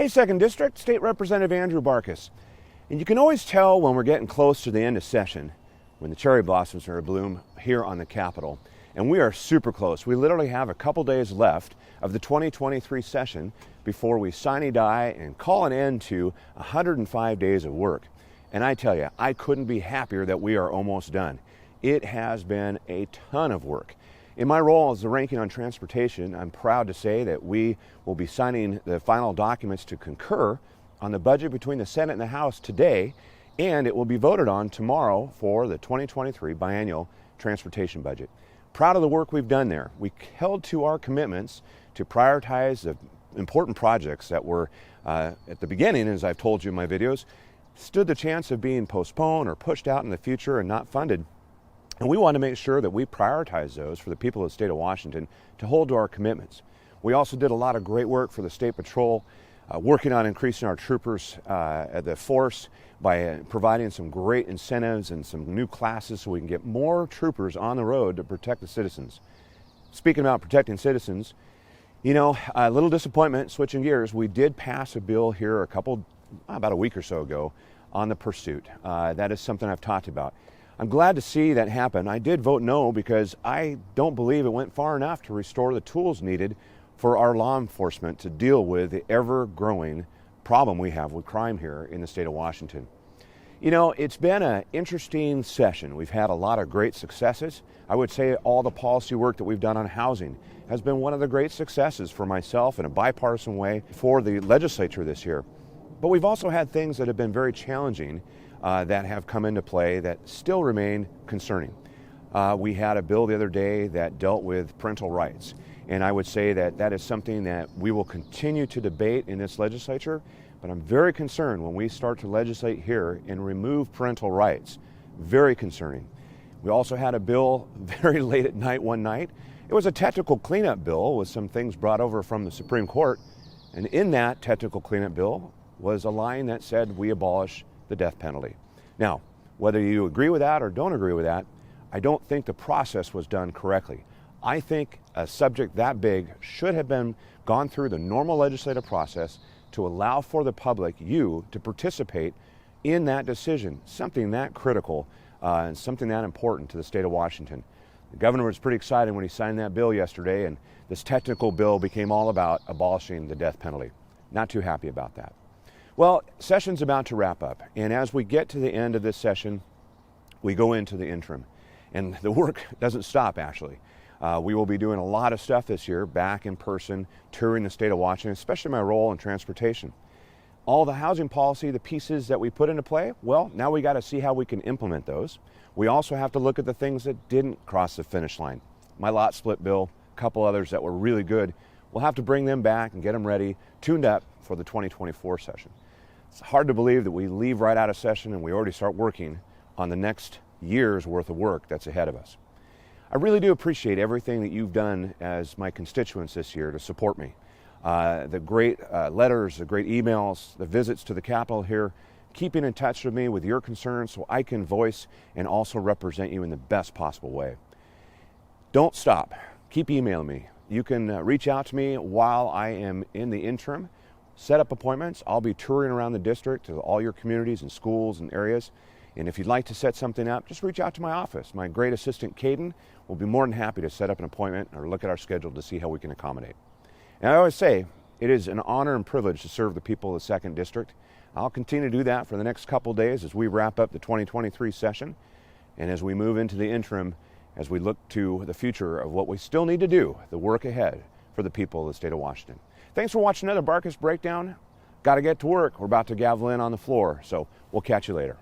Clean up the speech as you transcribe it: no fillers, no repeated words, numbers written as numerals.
Hey, 2nd District, State Representative Andrew Barkis. And you can always tell when we're getting close to the end of session, when the cherry blossoms are in bloom here on the Capitol. And we are super close. We literally have a couple days left of the 2023 session before we sine die and call an end to 105 days of work. And I tell you, I couldn't be happier that we are almost done. It has been a ton of work. In my role as the ranking on transportation, I'm proud to say that we will be signing the final documents to concur on the budget between the Senate and the House today, and it will be voted on tomorrow for the 2023 biennial transportation budget. Proud of the work we've done there. We held to our commitments to prioritize the important projects that were, at the beginning, as I've told you in my videos, stood the chance of being postponed or pushed out in the future and not funded. And we want to make sure that we prioritize those for the people of the state of Washington to hold to our commitments. We also did a lot of great work for the State Patrol, working on increasing our troopers at the force by providing some great incentives and some new classes so we can get more troopers on the road to protect the citizens. Speaking about protecting citizens, you know, a little disappointment, switching gears, we did pass a bill here about a week or so ago on the pursuit. That is something I've talked about. I'm glad to see that happen. I did vote no because I don't believe it went far enough to restore the tools needed for our law enforcement to deal with the ever-growing problem we have with crime here in the state of Washington. You know, it's been an interesting session. We've had a lot of great successes. I would say all the policy work that we've done on housing has been one of the great successes for myself in a bipartisan way for the legislature this year. But we've also had things that have been very challenging that have come into play that still remain concerning. We had a bill the other day that dealt with parental rights, and I would say that that is something that we will continue to debate in this legislature, but I'm very concerned when we start to legislate here and remove parental rights. Very concerning. We also had a bill very late at night one night. It was a technical cleanup bill with some things brought over from the Supreme Court, and in that technical cleanup bill was a line that said we abolish the death penalty. Now, whether you agree with that or don't agree with that, I don't think the process was done correctly. I think a subject that big should have been gone through the normal legislative process to allow for the public, you, to participate in that decision, something that critical and something that important to the state of Washington. The governor was pretty excited when he signed that bill yesterday, and this technical bill became all about abolishing the death penalty. Not too happy about that. Well, session's about to wrap up, and as we get to the end of this session, we go into the interim. And the work doesn't stop, actually. We will be doing a lot of stuff this year, back in person, touring the state of Washington, especially my role in transportation. All the housing policy, the pieces that we put into play, well, now we got to see how we can implement those. We also have to look at the things that didn't cross the finish line. My lot split bill, a couple others that were really good. We'll have to bring them back and get them ready, tuned up for the 2024 session. It's hard to believe that we leave right out of session and we already start working on the next year's worth of work that's ahead of us. I really do appreciate everything that you've done as my constituents this year to support me. The great letters, the great emails, the visits to the Capitol here, keeping in touch with me with your concerns so I can voice and also represent you in the best possible way. Don't stop. Keep emailing me. You can reach out to me while I am in the interim. Set up appointments. I'll be touring around the district to all your communities and schools and areas. And if you'd like to set something up, just reach out to my office. My great assistant, Caden, will be more than happy to set up an appointment or look at our schedule to see how we can accommodate. And I always say, it is an honor and privilege to serve the people of the 2nd District. I'll continue to do that for the next couple days as we wrap up the 2023 session and as we move into the interim, as we look to the future of what we still need to do, the work ahead for the people of the state of Washington. Thanks for watching another Barkis Breakdown. Got to get to work. We're about to gavel in on the floor, so we'll catch you later.